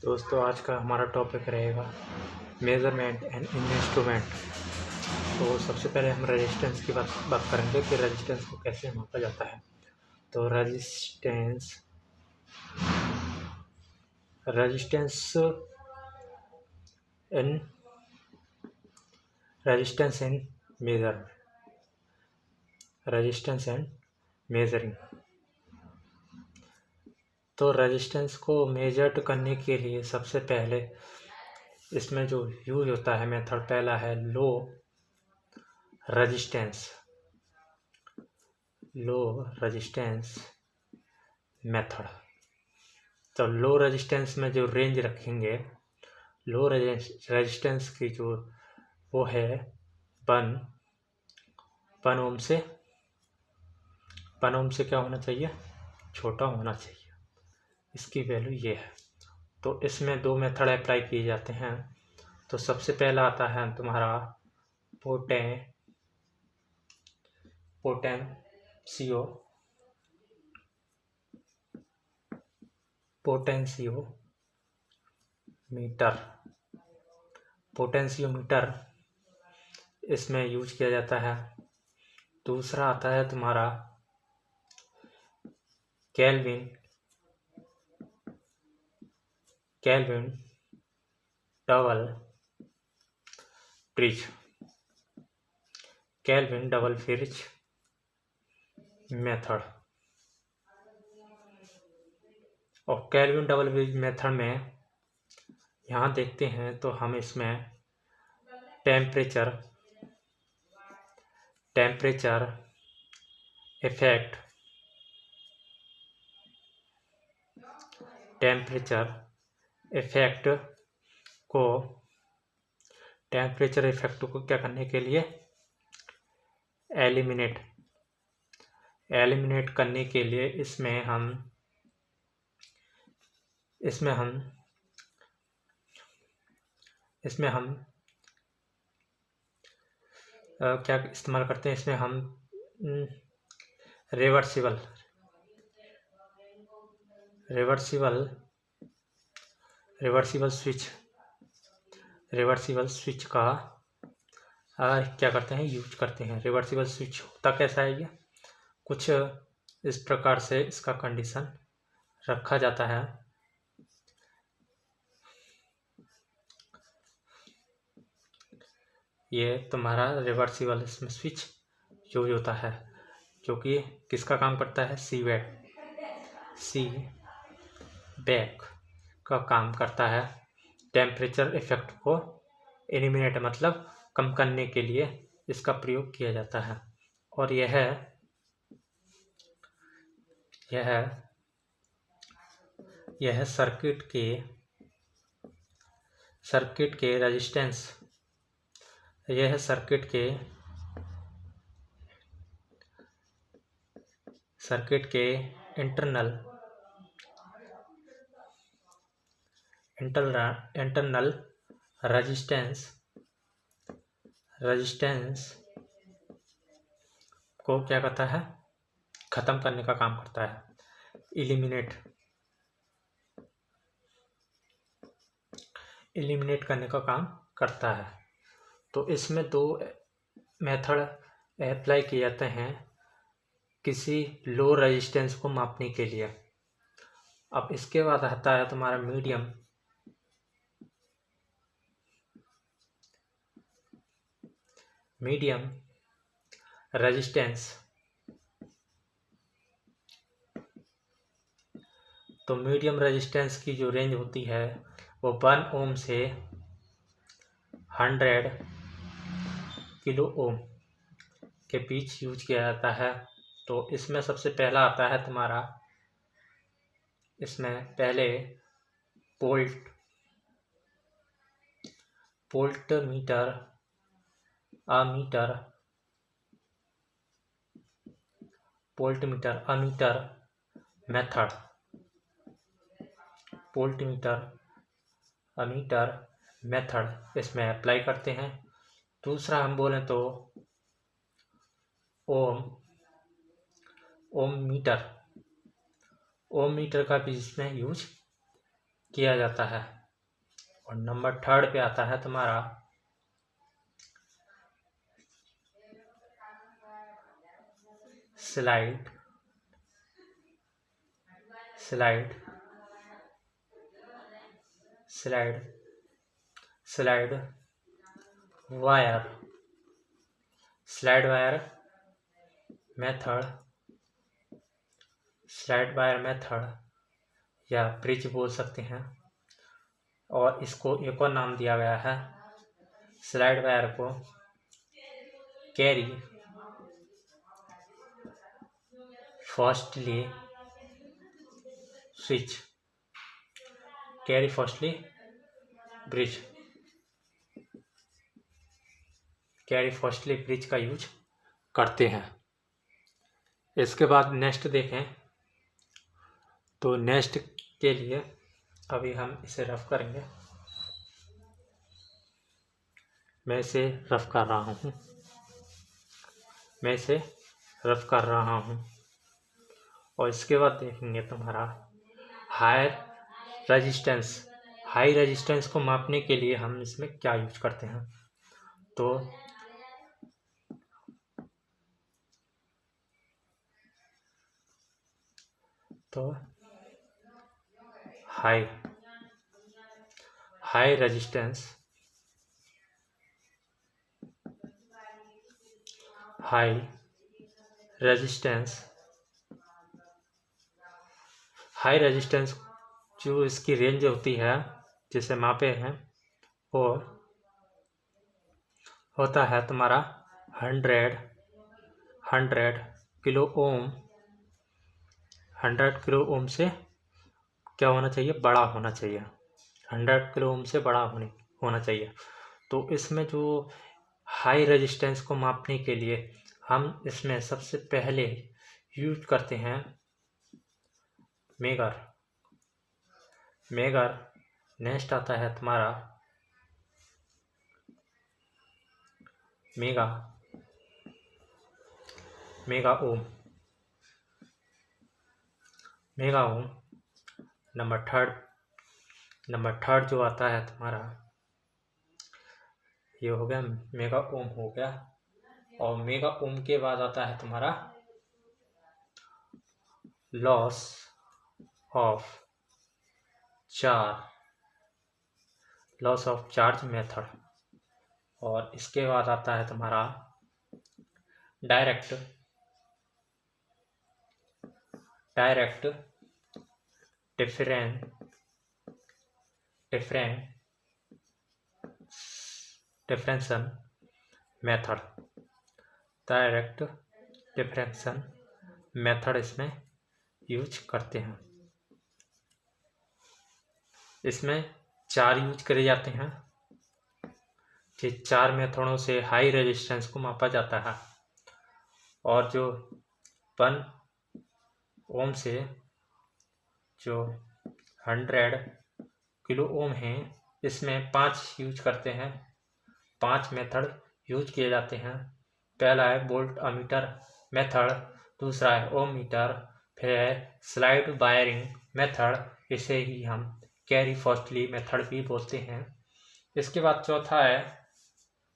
दोस्तों आज का हमारा टॉपिक रहेगा मेज़रमेंट एंड इंस्ट्रूमेंट। तो सबसे पहले हम रेजिस्टेंस की बात करेंगे कि रेजिस्टेंस को कैसे मापा जाता है। तो रेजिस्टेंस इन मेजरिंग। तो रेजिस्टेंस को मेजर करने के लिए सबसे पहले इसमें जो यूज होता है मेथड, पहला है लो रेजिस्टेंस मेथड। तो लो रेजिस्टेंस में जो रेंज रखेंगे, लो रेजिस्टेंस की जो वो है 1 ओम से क्या होना चाहिए, छोटा होना चाहिए। इसकी वैल्यू ये है। तो इसमें दो मेथड अप्लाई किए जाते हैं। तो सबसे पहला आता है तुम्हारा पोटेंशियोमीटर इसमें यूज किया जाता है। दूसरा आता है तुम्हारा केल्विन डबल फ्रिज मेथड। और केल्विन डबल फ्रिज मेथड में यहाँ देखते हैं तो हम इसमें टेम्परेचर इफेक्ट को क्या करने के लिए, एलिमिनेट करने के लिए इसमें हम क्या इस्तेमाल करते हैं। इसमें हम रिवर्सिबल स्विच का क्या करते हैं, यूज करते हैं। रिवर्सिबल स्विच होता कैसा है, ये कुछ इस प्रकार से इसका कंडीशन रखा जाता है। ये तुम्हारा रिवर्सिबल इसमें स्विच यूज होता है, जो कि किसका काम करता है, सी बैक का काम करता है। टेम्परेचर इफेक्ट को एलिमिनेट मतलब कम करने के लिए इसका प्रयोग किया जाता है। और यह सर्किट के रेजिस्टेंस, यह सर्किट के इंटरनल रेजिस्टेंस को क्या करता है, खत्म करने का काम करता है, एलिमिनेट करने का काम करता है। तो इसमें दो मेथड अप्लाई किए जाते हैं किसी लो रेजिस्टेंस को मापने के लिए। अब इसके बाद आता है तुम्हारा मीडियम रेजिस्टेंस। तो मीडियम रेजिस्टेंस की जो रेंज होती है वो 1 ओम से 100 किलो ओम के बीच यूज किया जाता है। तो इसमें सबसे पहला आता है तुम्हारा, इसमें पहले वोल्टमीटर मेथड इसमें अप्लाई करते हैं। दूसरा हम बोलें तो ओम मीटर का भी इसमें यूज किया जाता है। और नंबर 3 पे आता है तुम्हारा स्लाइड वायर मेथड या ब्रिज बोल सकते हैं। और इसको एक और नाम दिया गया है, स्लाइड वायर को कैरी फर्स्टली ब्रिज का यूज करते हैं। इसके बाद नेक्स्ट देखें तो नेक्स्ट के लिए अभी हम इसे रफ करेंगे। मैं इसे रफ कर रहा हूँ और इसके बाद देखेंगे तुम्हारा हाई रेजिस्टेंस को मापने के लिए हम इसमें क्या यूज करते हैं। तो हाई रेजिस्टेंस जो इसकी रेंज होती है जिसे मापे हैं वो होता है तुम्हारा 100 किलो ओम। 100 किलो ओम से क्या होना चाहिए, बड़ा होना चाहिए। 100 किलो ओम से बड़ा होना चाहिए। तो इसमें जो हाई रेजिस्टेंस को मापने के लिए हम इसमें सबसे पहले यूज करते हैं मेगर। नेक्स्ट आता है तुम्हारा मेगा ओम। नंबर थर्ड जो आता है तुम्हारा, ये हो गया मेगा ओम हो गया। और मेगा ओम के बाद आता है तुम्हारा लॉस ऑफ चार्ज मेथड। और इसके बाद आता है तुम्हारा डायरेक्ट डिफरेंशन मेथड इसमें यूज करते हैं। इसमें 4 यूज करे जाते हैं। 4 मेथडों से हाई रेजिस्टेंस को मापा जाता है। और जो 1 ओम से जो 100 किलो ओम है, इसमें 5 यूज करते हैं। 5 मेथड यूज किए जाते हैं। पहला है वोल्ट अमीटर मेथड, दूसरा है ओम मीटर, फिर है स्लाइड वायरिंग मेथड, इसे ही हम कैरी फर्स्टली मेथड भी बोलते हैं। इसके बाद चौथा है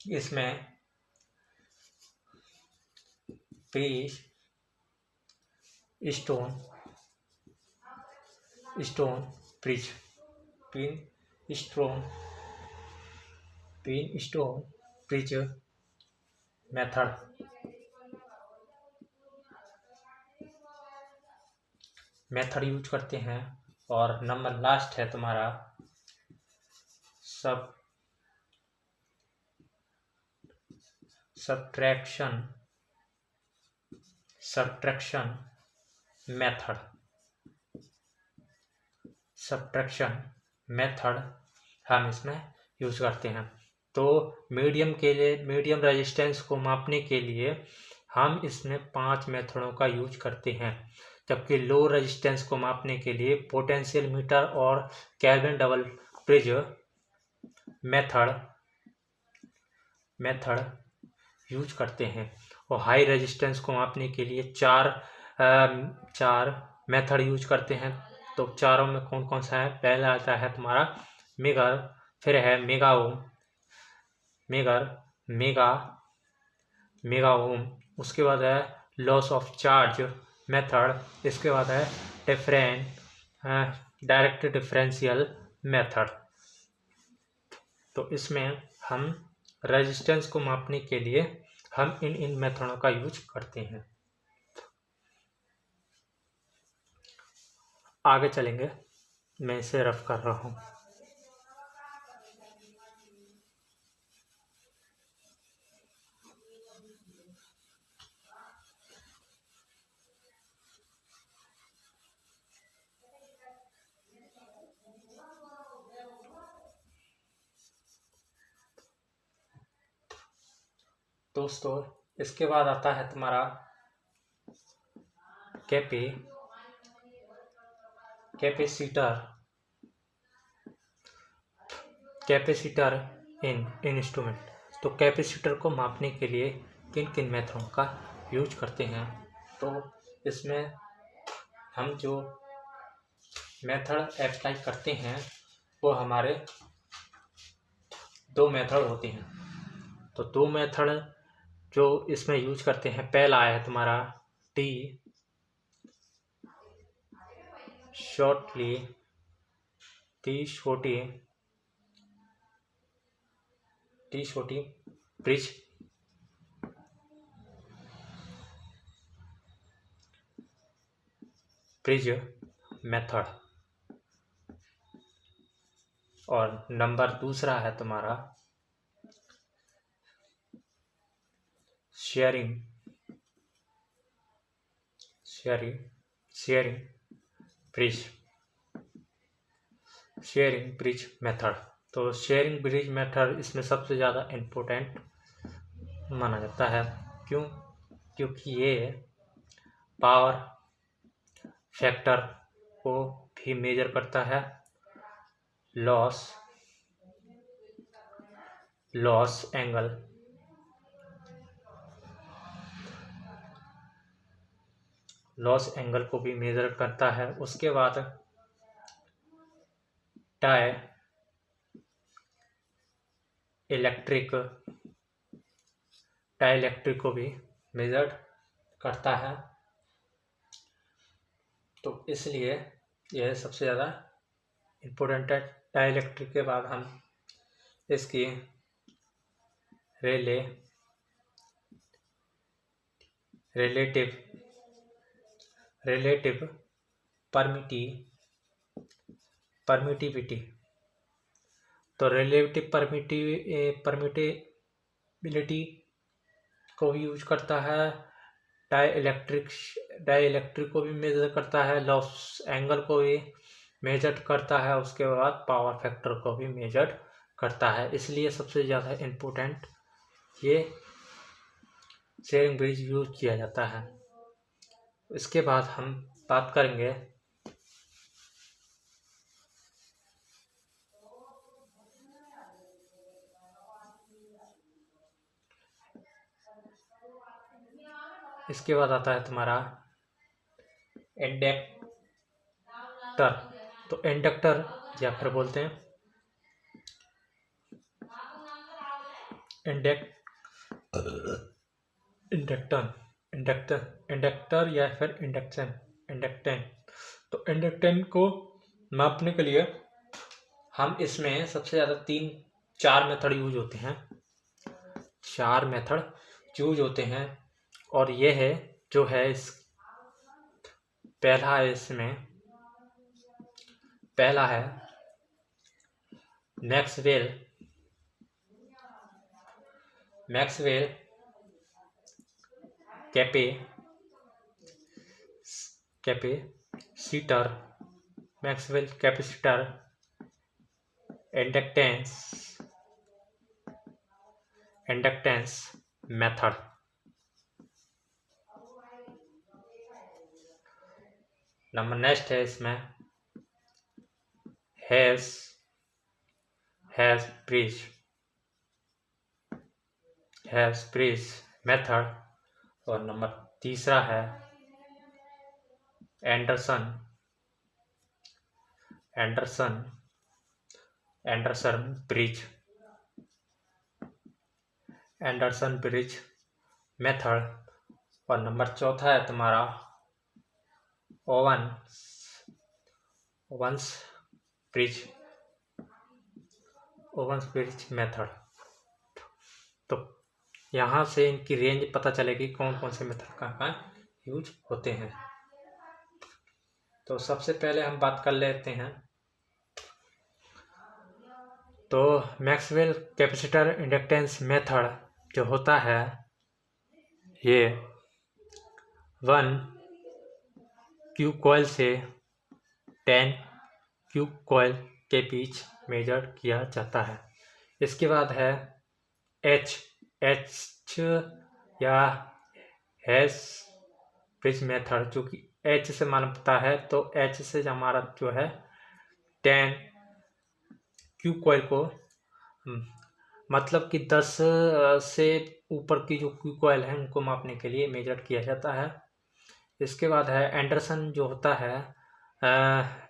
इसमें pin stone bridge method use करते हैं। और नंबर लास्ट है तुम्हारा सब्ट्रैक्शन मेथड हम इसमें यूज करते हैं। तो मीडियम रेजिस्टेंस को मापने के लिए हम इसमें 5 मेथडों का यूज करते हैं। जबकि लो रेजिस्टेंस को मापने के लिए पोटेंशियल मीटर और kelvin double bridge method use करते हैं। और हाई रेजिस्टेंस को मापने के लिए 4 मेथड यूज करते हैं। तो चारों में कौन कौन सा है? पहला आता है तुम्हारा मेगर, फिर है mega ohm, megger, mega, mega ohm, उसके बाद है लॉस ऑफ चार्ज मेथड, इसके बाद है डायरेक्ट डिफरेंशियल मेथड। तो इसमें हम रेजिस्टेंस को मापने के लिए हम इन मेथडों का यूज करते हैं। आगे चलेंगे, मैं इसे रफ कर रहा हूँ। दोस्तों इसके बाद आता है तुम्हारा कैपेसिटर इन इंस्ट्रूमेंट। तो कैपेसिटर को मापने के लिए किन किन मेथडों का यूज करते हैं? तो इसमें हम जो मेथड अप्लाई करते हैं वो हमारे दो मेथड होते हैं। तो दो मेथड जो इसमें यूज करते हैं, पहला है तुम्हारा टी छोटी ब्रिज मेथड, और नंबर दूसरा है तुम्हारा शेयरिंग ब्रिज मेथड। तो शेयरिंग ब्रिज मेथड इसमें सबसे ज़्यादा इम्पोर्टेंट माना जाता है। क्यों? क्योंकि ये पावर फैक्टर को भी मेजर करता है, लॉस एंगल को भी मेजर करता है। उसके बाद डाई इलेक्ट्रिक को भी मेजर करता है। तो इसलिए यह सबसे ज़्यादा इम्पोर्टेंट है। डाई इलेक्ट्रिक के बाद हम इसकी रिलेटिव परमिटिविटी। तो रिलेटिव परमिटिविटी को भी यूज करता है। डाई इलेक्ट्रिक को भी मेजर करता है, लॉस एंगल को भी मेजर करता है, उसके बाद पावर फैक्टर को भी मेजर करता है। इसलिए सबसे ज़्यादा इम्पोर्टेंट ये शेयरिंग ब्रिज यूज किया जाता है। इसके बाद हम बात करेंगे इसके बाद आता है तुम्हारा इंडक्टर। तो इंडक्टर या फिर बोलते हैं इंडक्टर या फिर इंडक्टेंस। तो इंडक्टेंस को मापने के लिए हम इसमें सबसे ज़्यादा 4 मेथड यूज होते हैं। और ये है जो है पहला है Maxwell capacitor inductance method. Number next है इसमें हैश ब्रिज मेथड। और नंबर तीसरा है एंडरसन एंडरसन ब्रिज मेथड। और नंबर चौथा है तुम्हारा ओवंस ब्रिज मेथड। तो यहाँ से इनकी रेंज पता चलेगी कौन कौन से मेथड कहाँ यूज होते हैं। तो सबसे पहले हम बात कर लेते हैं। तो मैक्सवेल कैपेसिटर इंडक्टेंस मेथड जो होता है, ये 1 क्यूब कॉइल से 10 क्यूब कॉइल के बीच मेजर किया जाता है। इसके बाद है एच या हैश ब्रिज मेथड, जो कि एच से मालूम पड़ता है। तो एच से हमारा जो है 10 क्यूब कॉइल को मतलब कि 10 से ऊपर की जो क्यूब कॉइल है उनको मापने के लिए मेजर किया जाता है। इसके बाद है एंडरसन जो होता है।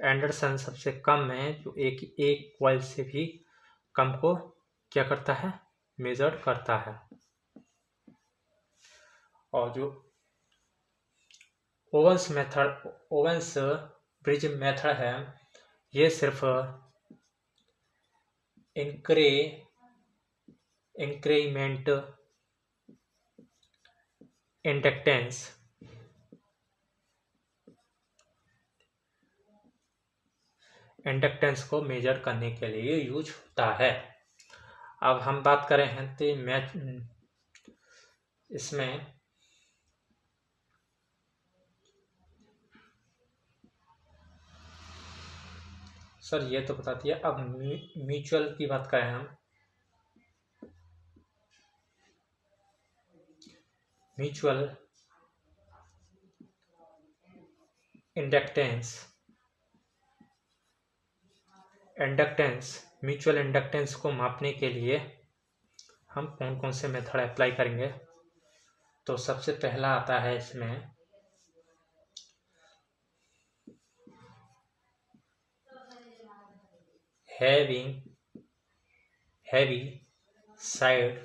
एंडरसन सबसे कम है, जो एक कॉइल से भी कम को क्या करता है, मेजर करता है। और जो ओवंस ब्रिज मेथड है, ये सिर्फ इंक्रीमेंट इंडक्टेंस को मेजर करने के लिए यूज होता है। अब हम बात करें हैं तो इसमें सर ये तो बता दिया। अब म्यूचुअल की बात करें हम। म्यूचुअल इंडक्टेंस को मापने के लिए हम कौन कौन से मेथड अप्लाई करेंगे। तो सबसे पहला आता है इसमें हैविंग साइड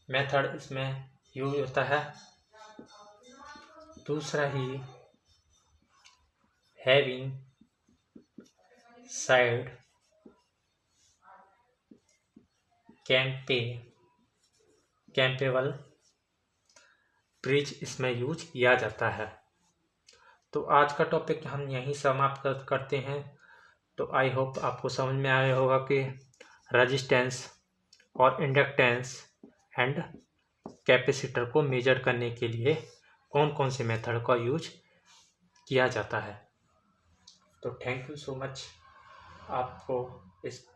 मेथड इसमें यूज होता है। दूसरा ही हैविंग साइड कैंपेबल ब्रिज इसमें यूज किया जाता है। तो आज का टॉपिक हम यहीं समाप्त करते हैं। तो आई होप आपको समझ में आया होगा कि रेजिस्टेंस और इंडक्टेंस एंड कैपेसिटर को मेजर करने के लिए कौन कौन से मेथड का यूज किया जाता है। तो थैंक यू सो मच आपको इस